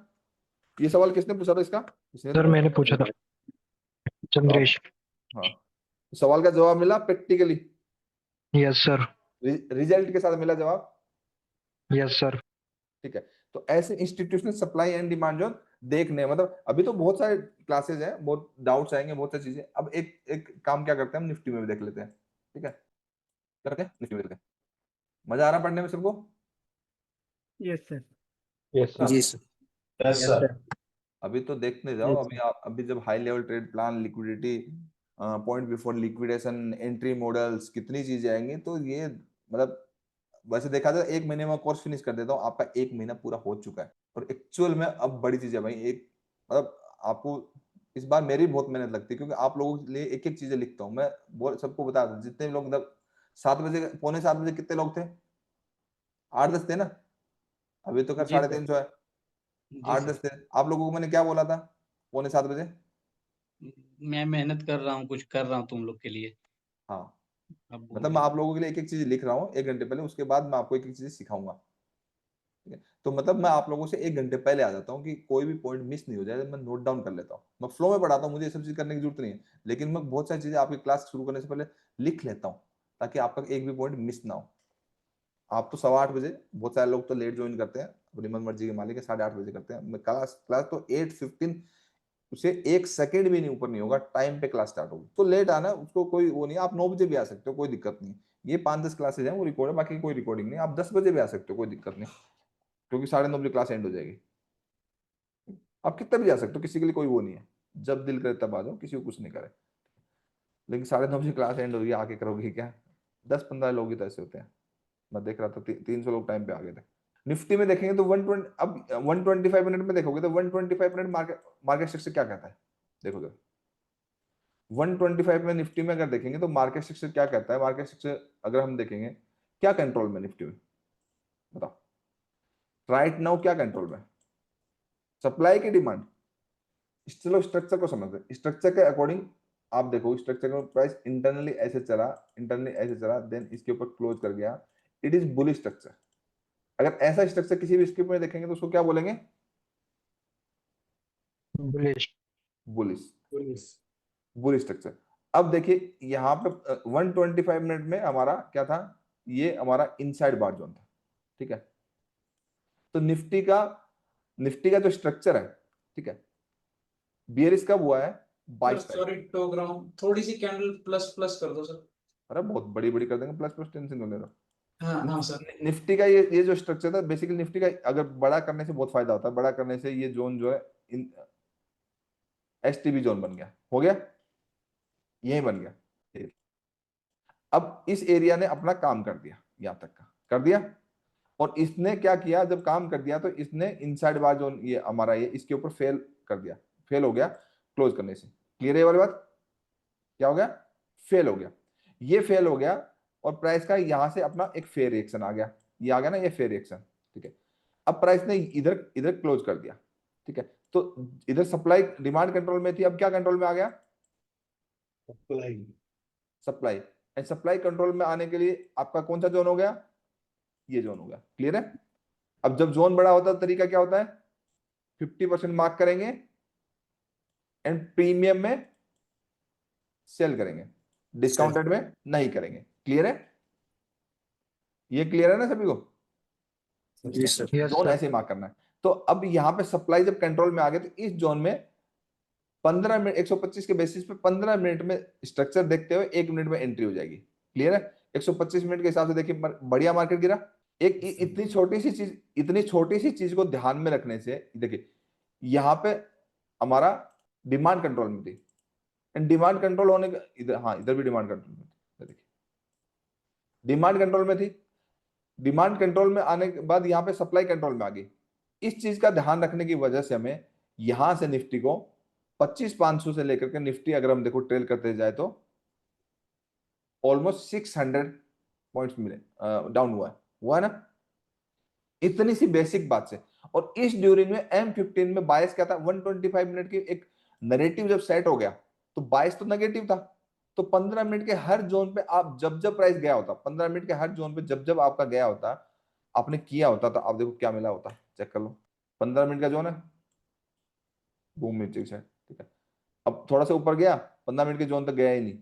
ये सवाल किसने पूछा था इसका, इसने सर तो- मैंने पूछा था, चंद्रेश। हाँ, सवाल का जवाब मिला प्रैक्टिकली, यस सर। रिजल्ट के साथ मिला जवाब, यस सर। ठीक है। तो ऐसे इंस्टीट्यूशनल सप्लाई एंड डिमांड जो देखने, मतलब अभी तो बहुत सारे क्लासेस हैं, बहुत डाउट्स आएंगे, बहुत सारी चीजें। अब एक एक काम क्या करते हैं, हम निफ्टी में भी देख लेते हैं, ठीक है, करके निफ्टी में देखते हैं। मजा आ रहा पढ़ने में सबको, यस सर। Yes sir. जी सर। Yes sir. अभी तो देखने जाओ। अभी अभी जब high level trade plan, liquidity, point before liquidation, entry models, कितनी चीजें आएंगी, तो ये मतलब वैसे देखा जाए 1 महीने में कोर्स फिनिश कर देता हूँ, आपका 1 महीना पूरा हो चुका है। और एक्चुअल में अब बड़ी चीज है भाई, एक मतलब आपको इस बार मेरी बहुत मेहनत लगती है, क्योंकि आप लोगों के लिए एक एक चीजें लिखता हूँ मैं, सबको बता दूं, जितने लोग मतलब 7 बजे, पौने 7 बजे कितने लोग थे, 8-10 थे ना, अभी तो खैर जी सर। 350 है, जी 8-10 सर। थे। आप लोगों को मैंने क्या बोला था, पौने 7 बजे, मैं मेहनत कर रहा हूँ, कुछ कर रहा हूँ तुम लोग के लिए। हाँ, अब बोल मतलब मैं रहे आप लोगों के लिए एक एक चीज लिख रहा हूँ 1 घंटे पहले, उसके बाद मैं आपको एक एक चीज सिखाऊंगा, ठीक है। तो मतलब मैं आप लोगों से 1 घंटे पहले आ जाता हूँ कि कोई भी पॉइंट मिस नहीं हो जाए, मैं नोट डाउन कर लेता हूँ, मैं फ्लो में पढ़ाता हूँ, मुझे ये सब चीज करने की जरूरत नहीं है, लेकिन मैं बहुत सारी चीजें आपकी क्लास शुरू करने से पहले लिख लेता हूँ, ताकि आपका एक भी पॉइंट मिस ना हो। आप तो 8:15 बजे, बहुत सारे लोग तो लेट ज्वाइन करते हैं, अपनी मन मर्जी के मालिक है, 8:30 बजे करते हैं। मैं क्लास क्लास तो 8:15, उसे 1 सेकंड भी नहीं ऊपर नहीं होगा, टाइम पे क्लास स्टार्ट होगी। तो लेट आना उसको कोई वो नहीं, आप 9 बजे भी आ सकते हो, कोई दिक्कत नहीं। ये 5-10 क्लासेज हैं वो रिकॉर्ड है, बाकी कोई रिकॉर्डिंग नहीं, आप 10 बजे भी आ सकते हो, कोई दिक्कत नहीं, क्योंकि 9:30 बजे क्लास एंड हो जाएगी। आप कितने भी जा सकते हो, किसी के लिए कोई वो नहीं है, जब दिल करे तब आ जाओ, किसी को कुछ नहीं करे। लेकिन 9:30 बजे क्लास एंड होगी, आके करोगे क्या, 10-15 लोग ही तो ऐसे होते हैं। मैं देख रहा था 300 लोग टाइम पे आ गए थे। निफ्टी में देखेंगे तो 120, अब 125 मिनट में देखोगे तो 125 मिनट मार्केट मार्केट स्ट्रक्चर क्या कहता है, देखो तो 125 में निफ्टी में अगर देखेंगे तो मार्केट स्ट्रक्चर क्या कहता है, मार्केट स्ट्रक्चर अगर हम देखेंगे क्या कंट्रोल में निफ्टी में, बताओ राइट नाउ क्या कंट्रोल में, सप्लाई की डिमांड, चलो स्ट्रक्चर को समझते हैं। स्ट्रक्चर के अकॉर्डिंग आप देखो, स्ट्रक्चर का प्राइस इंटरनली ऐसे चला, देन इसके ऊपर क्लोज कर गया, इट इज बुलिश स्ट्रक्चर। अगर ऐसा स्ट्रक्चर किसी भी स्क्रिप्ट में देखेंगे तो उसको क्या बोलेंगे? Bullish. Bullish, police. Bullish structure. अब देखिए यहाँ पे 125 मिनट में हमारा क्या था, ये हमारा इनसाइड बार जोन था, ठीक है। तो निफ्टी का जो स्ट्रक्चर है, ठीक है, बियरिश कब हुआ है? 22 तारीख। सॉरी टोग्राम, थोड़ी सी कैंडल प्लस प्लस कर दो सर। अरे बहुत बड़ी बड़ी कर देंगे, प्लस प्लस टेंशन क्यों ले रहे हो? हाँ हाँ सर। निफ्टी का ये जो स्ट्रक्चर था, बेसिकली निफ्टी का अगर बड़ा करने से बहुत फायदा होता है। बड़ा करने से ये जोन जो है एसटीबी जोन बन गया, हो गया, यही बन गया। अब इस एरिया ने अपना काम कर दिया, यहां तक का कर दिया, और इसने क्या किया, जब काम कर दिया तो इसने इनसाइड बार जोन ये हमारा ये इसके ऊपर फेल कर दिया, फेल हो गया क्लोज करने से। क्लियर है ये वाली बात? क्या हो गया? फेल हो गया। ये फेल हो गया और प्राइस का यहां से अपना एक फेयर रिएक्शन आ गया, ये आ गया ना, ये फेयर रिएक्शन, ठीक है। अब प्राइस ने इधर इधर क्लोज कर दिया, ठीक है। तो इधर सप्लाई डिमांड कंट्रोल में थी, अब क्या कंट्रोल में आ गया? Supply. Supply. And supply control में आने के लिए आपका कौन सा जोन हो गया? ये जोन हो गया। क्लियर है? अब जब जोन बड़ा होता है तरीका क्या होता है? 50% मार्क करेंगे एंड प्रीमियम में सेल करेंगे, डिस्काउंटेड में नहीं करेंगे। क्लियर है? ये क्लियर है ना सभी को? जी सर। Yes zone sir. ऐसे मार्क करना है। तो अब यहाँ पे सप्लाई जब कंट्रोल में आ गए तो इस जोन में 15 मिनट 125 के बेसिस पे 15 मिनट में स्ट्रक्चर देखते हुए 1 मिनट में एंट्री हो जाएगी। क्लियर है? 125 मिनट के हिसाब से देखिए बढ़िया मार्केट गिरा। एक इतनी छोटी सी चीज को ध्यान में रखने से देखिए यहाँ पे हमारा डिमांड कंट्रोल में थी, एंड डिमांड कंट्रोल होने का इधर, हाँ इधर भी डिमांड कंट्रोल में थी, देखिए डिमांड कंट्रोल में थी। डिमांड कंट्रोल में आने के बाद यहाँ पे सप्लाई कंट्रोल में आ गई। इस चीज का ध्यान रखने की वजह से हमें यहां से निफ्टी को 25,500 से लेकर के निफ्टी अगर हम देखो ट्रेल करते जाए तो ऑलमोस्ट 600 पॉइंट्स मिले, डाउन हुआ है ना, इतनी सी बेसिक बात से। और इस ड्यूरिंग में M15 में बायस क्या था? 125 मिनट की एक नैरेटिव जब सेट हो गया तो बायस तो नेगेटिव था। तो 15 मिनट के हर जोन पे आप जब प्राइस गया होता, 15 मिनट के हर जोन पे जब आपका गया होता, आपने किया होता, तो आप देखो क्या मिला होता, चेक कर लो। 15 मिनट का जोन है, बूम नीचे से, ठीक है। अब थोड़ा सा ऊपर गया, 15 मिनट के जोन तक गया ही नहीं,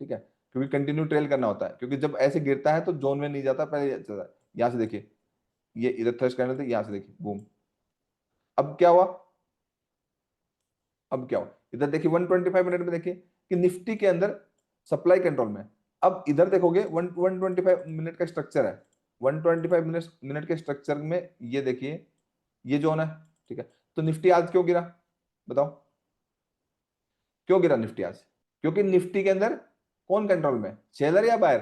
ठीक है, क्योंकि कंटिन्यू ट्रेल करना होता है। क्योंकि जब ऐसे गिरता है तो जोन में नहीं जाता, पहले चलता है। यहां से देखिए ये इधर थ्रेश करने थे, यहां से देखिए बूम। अब क्या हुआ? इधर देखिए 125 मिनट में देखिए कि निफ्टी के अंदर सप्लाई कंट्रोल में। अब इधर देखोगे 125 मिनट का स्ट्रक्चर है, 125 मिनट के स्ट्रक्चर में ये देखिए ये जोन है, ठीक है। तो निफ्टी आज क्यों गिरा बताओ? क्यों गिरा निफ्टी आज? क्योंकि निफ्टी के अंदर कौन कंट्रोल में? सेलर या बायर?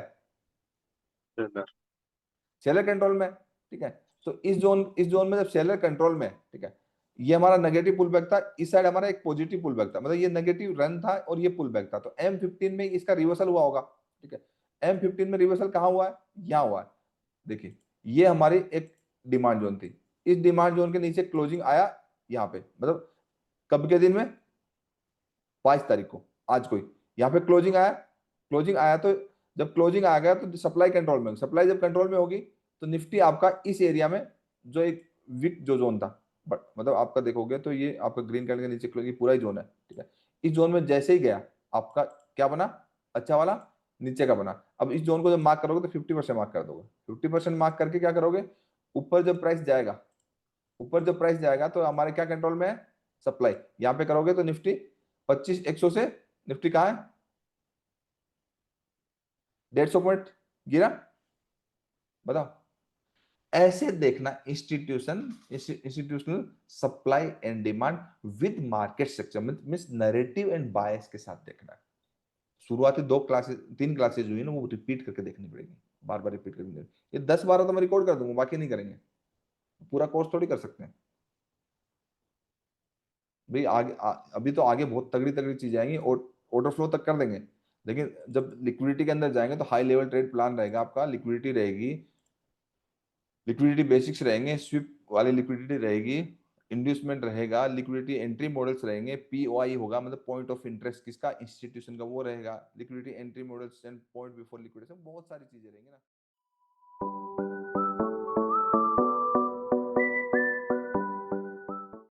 सेलर कंट्रोल में, ठीक है। तो इस जोन में जब सेलर कंट्रोल में, ठीक है, ये हमारा नेगेटिव पुल बैक था, इस साइड हमारा एक पॉजिटिव पुल बैक था, मतलब ये नेगेटिव रन था और ये पुल बैक था। तो M15 में इसका रिवर्सल हुआ होगा, ठीक है। M15 में रिवर्सल कहां हुआ है? यहां हुआ है। देखिए ये हमारी एक डिमांड जोन थी, इस डिमांड जोन के नीचे क्लोजिंग आया यहाँ पे, मतलब कब के दिन में? 22 तारीख को, आज कोई यहाँ पे क्लोजिंग आया। तो जब क्लोजिंग आ गया तो सप्लाई कंट्रोल में, सप्लाई जब कंट्रोल में होगी तो निफ्टी आपका इस एरिया में जो एक वीक जो जोन था, बट मतलब आपका देखोगे तो ये आपका ग्रीन कलर के नीचे क्लोजिंग पूरा ही जोन है, ठीक है। इस जोन में जैसे ही गया आपका क्या बना? अच्छा वाला नीचे का बना। अब इस जोन को जब मार्क करोगे तो 50% मार्क कर दोगे। 50% मार्क करके क्या करोगे? ऊपर जब प्राइस जाएगा तो हमारे क्या कंट्रोल में है? सप्लाई। यहाँ पे करोगे तो निफ्टी 25,100 से निफ्टी कहाँ है? 150 पॉइंट गिरा। बताओ, ऐसे देखना institutional supply and demand with market structure, means narrative and बायस के साथ देखना। शुरुआती 3 क्लासेज हुई ना, वो रिपीट करके देखनी पड़ेगी, बार बार रिपीट करनी पड़ेगी। ये 10-12 तो मैं रिकॉर्ड कर दूंगा, बाकी नहीं करेंगे, पूरा कोर्स थोड़ी कर सकते हैं भाई। अभी तो आगे बहुत तगड़ी चीजें आएंगी, ऑर्डर फ्लो तक कर देंगे, लेकिन जब लिक्विडिटी के अंदर जाएंगे तो हाई लेवल ट्रेड प्लान रहेगा आपका, लिक्विडिटी रहेगी, लिक्विडिटी बेसिक्स रहेंगे, स्विप वाली लिक्विडिटी रहेगी, इंड्यूसमेंट रहेगा, लिक्विडिटी एंट्री मॉडल्स रहेंगे, पीओआई होगा मतलब पॉइंट ऑफ इंटरेस्ट किसका, इंस्टीट्यूशन का, वो रहेगा, liquidity entry models and point before liquidation, बहुत सारी चीजें रहेंगी ना।